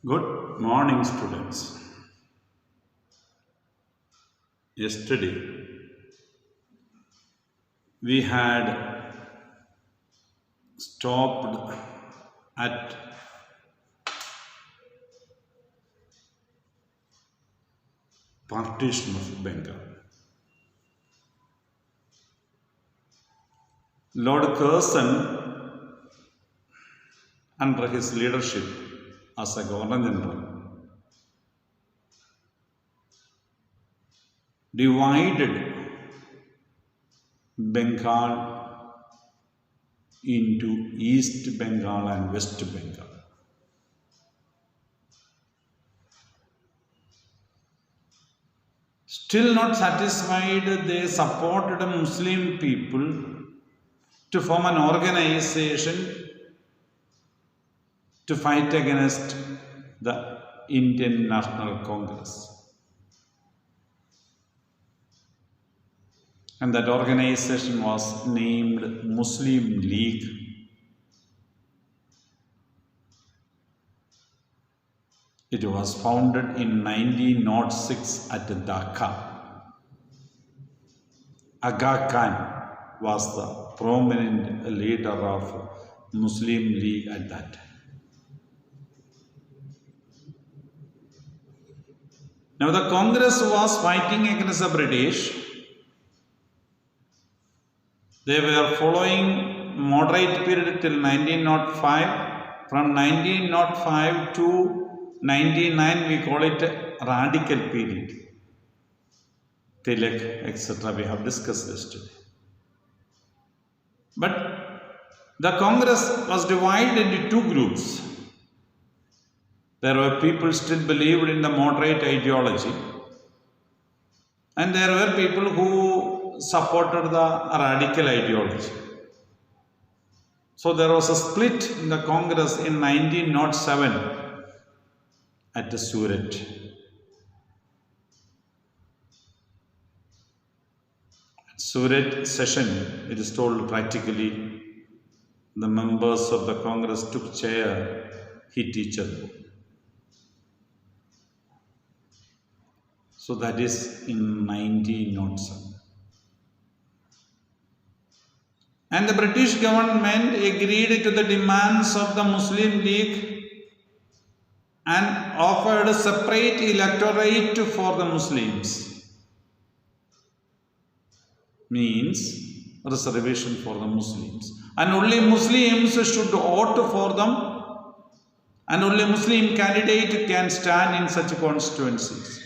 Good morning, students. Yesterday, we had stopped at partition of Bengal. Lord Curzon, under his leadership as a Governor General, divided Bengal into East Bengal and West Bengal. Still not satisfied, they supported Muslim people to form an organization to fight against the Indian National Congress. And that organization was named Muslim League. It was founded in 1906 at Dhaka. Aga Khan was the prominent leader of Muslim League at that time. Now the Congress was fighting against the British. They were following moderate period till 1905. From 1905 to 1999, we call it radical period. Tilak, etc. we have discussed yesterday. But the Congress was divided into two groups. There were people still believed in the moderate ideology, and there were people who supported the radical ideology. So there was a split in the Congress in 1907 at Surat. At Surat session, it is told practically the members of the Congress took chair, hit each other. So that is in 1907. And the British government agreed to the demands of the Muslim League and offered a separate electorate for the Muslims. Means reservation for the Muslims. And only Muslims should vote for them, and only Muslim candidate can stand in such constituencies.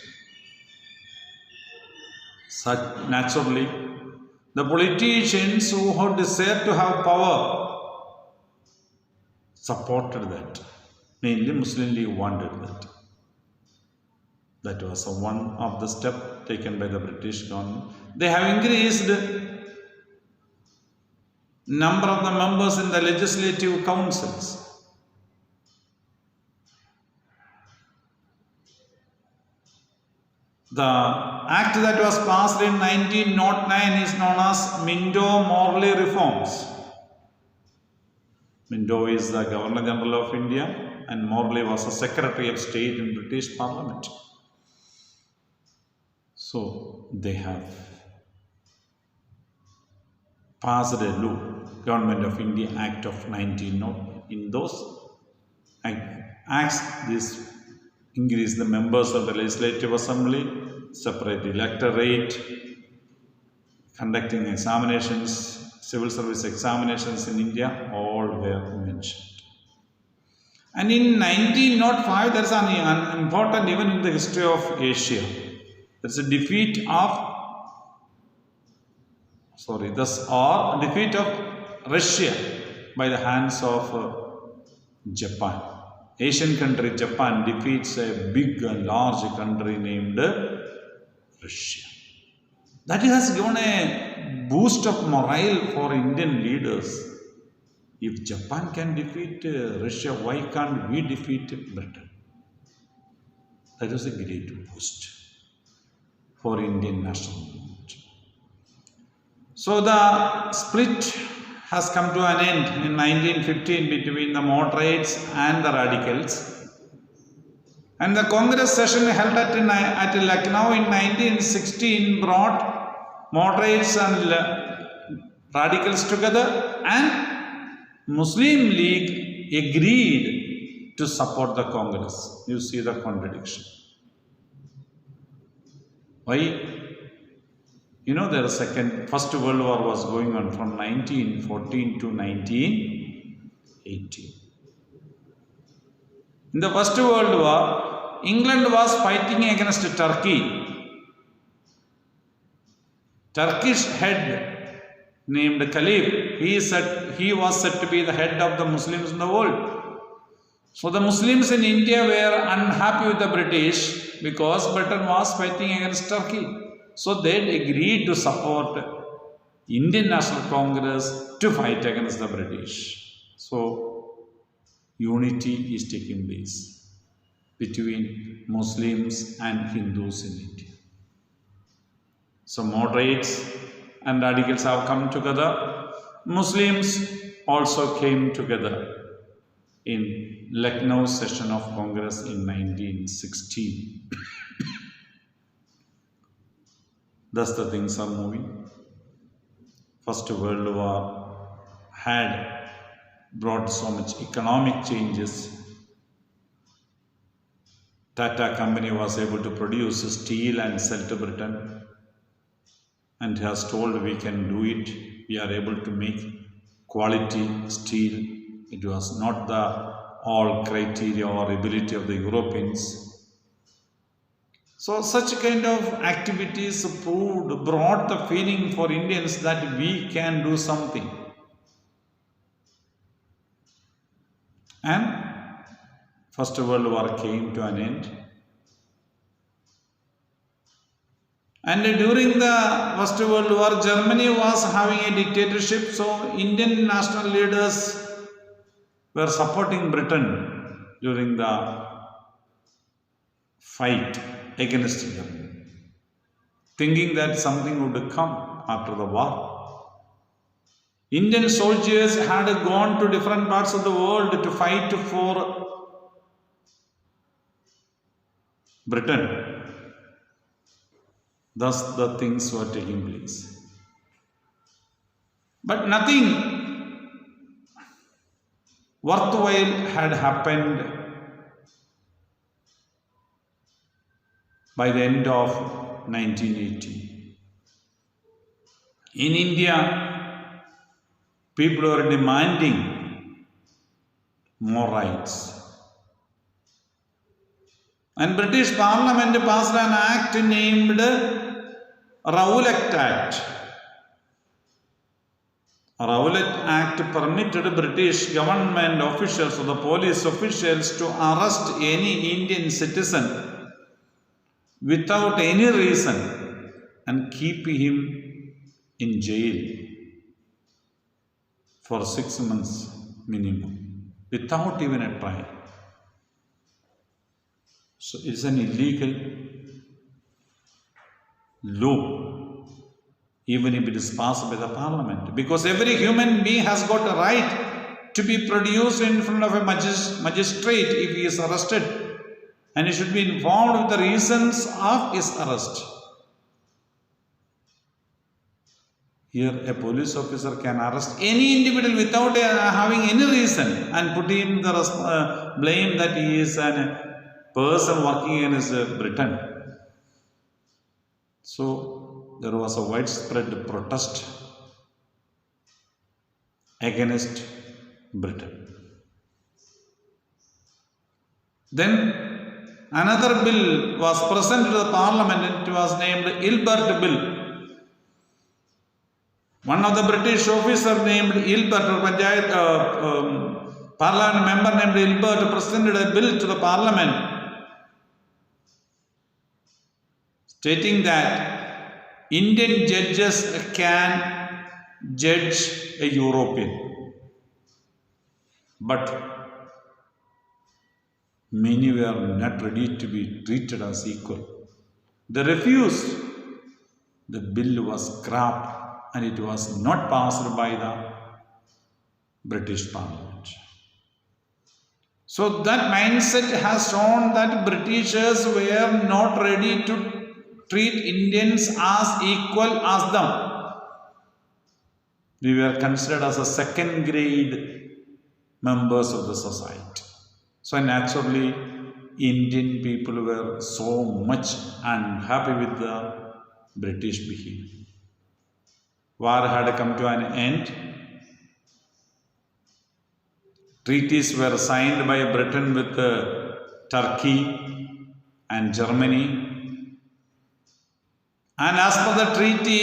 Naturally, the politicians who had desired to have power supported that. Mainly Muslim League wanted that. That was one of the steps taken by the British government. They have increased number of the members in the legislative councils. The act that was passed in 1909 is known as Minto-Morley reforms. Minto is the Governor General of India and Morley was the Secretary of State in British Parliament. So they have passed a law, Government of India Act of 1909. In those acts, this increase the members of the Legislative Assembly, separate electorate, conducting examinations, civil service examinations in India, all were mentioned. And in 1905, there is an important event in the history of Asia. There is a defeat of Russia by the hands of Japan. Asian country Japan defeats a big and large country named Russia. That has given a boost of morale for Indian leaders. If Japan can defeat Russia, why can't we defeat Britain? That was a great boost for Indian national movement. So the split has come to an end in 1915 between the moderates and the radicals. And the Congress session held at Lucknow in 1916 brought moderates and radicals together, and Muslim League agreed to support the Congress. You see the contradiction. Why? You know, First World War was going on from 1914 to 1918. In the First World War, England was fighting against Turkey. Turkish head named Caliph, he was said to be the head of the Muslims in the world. So the Muslims in India were unhappy with the British because Britain was fighting against Turkey. So they agreed to support Indian National Congress to fight against the British. So unity is taking place between Muslims and Hindus in India. So moderates and radicals have come together. Muslims also came together in Lucknow session of Congress in 1916. Thus the things are moving. First World War had brought so much economic changes. Tata company was able to produce steel and sell to Britain, and has told we can do it. We are able to make quality steel. It was not the all criteria or ability of the Europeans. So such kind of activities brought the feeling for Indians that we can do something. And First World War came to an end. And during the First World War, Germany was having a dictatorship, so Indian national leaders were supporting Britain during the fight against Germany, thinking that something would come after the war. Indian soldiers had gone to different parts of the world to fight for Britain. Thus the things were taking place. But nothing worthwhile had happened by the end of 1980. In India, people were demanding more rights. And British Parliament passed an act named Rowlatt Act. Rowlatt Act permitted British government officials or the police officials to arrest any Indian citizen without any reason and keep him in jail for 6 months minimum without even a trial. So it is an illegal law, even if it is passed by the parliament, because every human being has got a right to be produced in front of a magistrate if he is arrested, and he should be informed of the reasons of his arrest. Here a police officer can arrest any individual without having any reason and put him the blame that he is a person working against Britain. So there was a widespread protest against Britain. Then another bill was presented to the parliament and it was named Ilbert Bill. One of the British officer named Ilbert, parliament member named Ilbert presented a bill to the parliament stating that Indian judges can judge a European, but many were not ready to be treated as equal. They refused. The bill was scrapped and it was not passed by the British Parliament. So that mindset has shown that Britishers were not ready to treat Indians as equal as them. We were considered as a second grade members of the society. So naturally, Indian people were so much unhappy with the British behavior. War had come to an end. Treaties were signed by Britain with Turkey and Germany. And as per the treaty,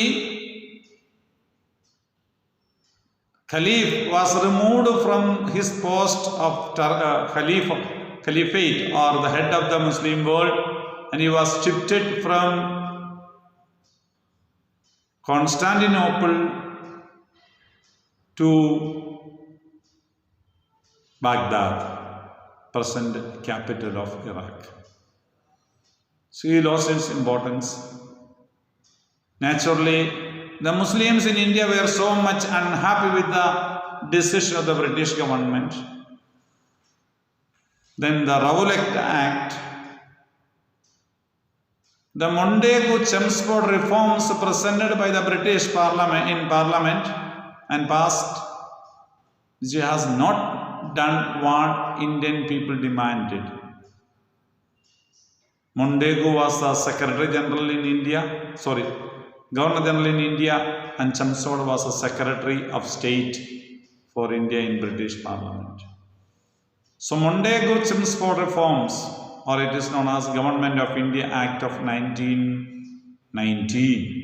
Caliph was removed from his post of Caliphate or the head of the Muslim world, and he was shifted from Constantinople to Baghdad, present capital of Iraq. So he lost its importance. Naturally, the Muslims in India were so much unhappy with the decision of the British government. Then the Rowlatt Act, the Montagu-Chelmsford reforms presented by the British Parliament and passed, which has not done what Indian people demanded. Montagu was the Secretary General in India, Governor General in India, and Chelmsford was the Secretary of State for India in British Parliament. So Montagu-Chelmsford reforms, or it is known as Government of India Act of 1919.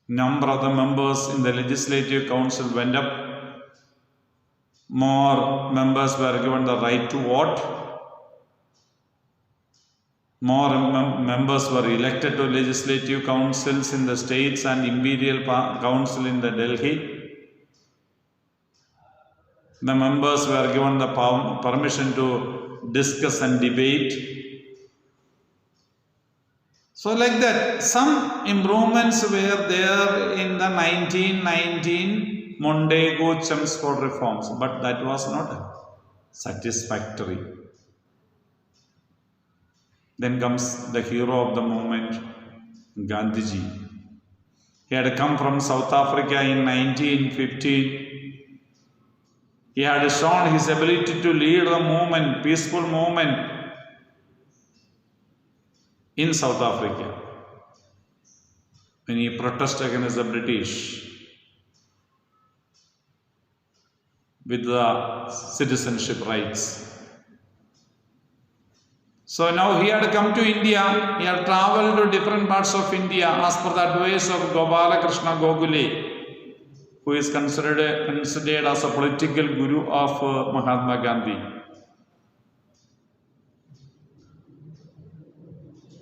Number of the members in the Legislative Council went up. More members were given the right to vote. More members were elected to legislative councils in the states and Imperial Council in the Delhi. The members were given the permission to discuss and debate. So like that, some improvements were there in the 1919 Montagu-Chelmsford reforms, but that was not satisfactory. Then comes the hero of the moment, Gandhiji. He had come from South Africa in 1915. He had shown his ability to lead the movement, peaceful movement in South Africa when he protested against the British with the citizenship rights. So now he had come to India, he had traveled to different parts of India as per the advice of Gopala Krishna Gokhale, who is considered as a political guru of Mahatma Gandhi.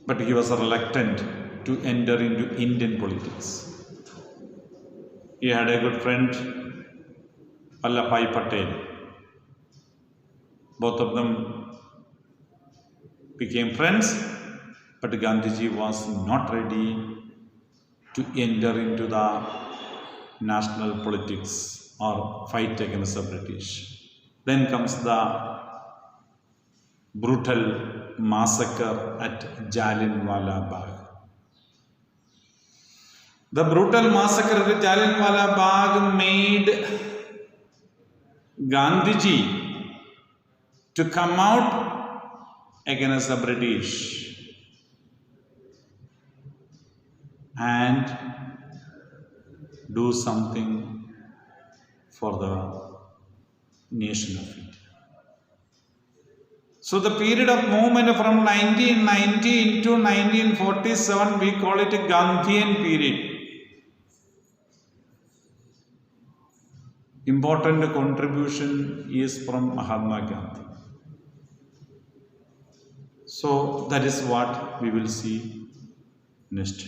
But he was reluctant to enter into Indian politics. He had a good friend, Vallabhbhai Patel. Both of them became friends, but Gandhiji was not ready to enter into the national politics or fight against the British. Then comes the brutal massacre at Jallianwala Bagh. The brutal massacre at Jallianwala Bagh made Gandhiji to come out against the British and do something for the nation of India. So the period of movement from 1919 to 1947, we call it a Gandhian period. Important contribution is from Mahatma Gandhi. So that is what we will see next.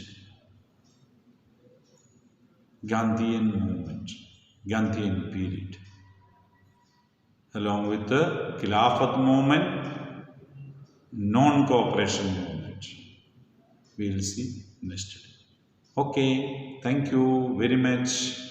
Gandhian movement, Gandhian period. Along with the Khilafat movement, non-cooperation movement. We will see next. Okay, thank you very much.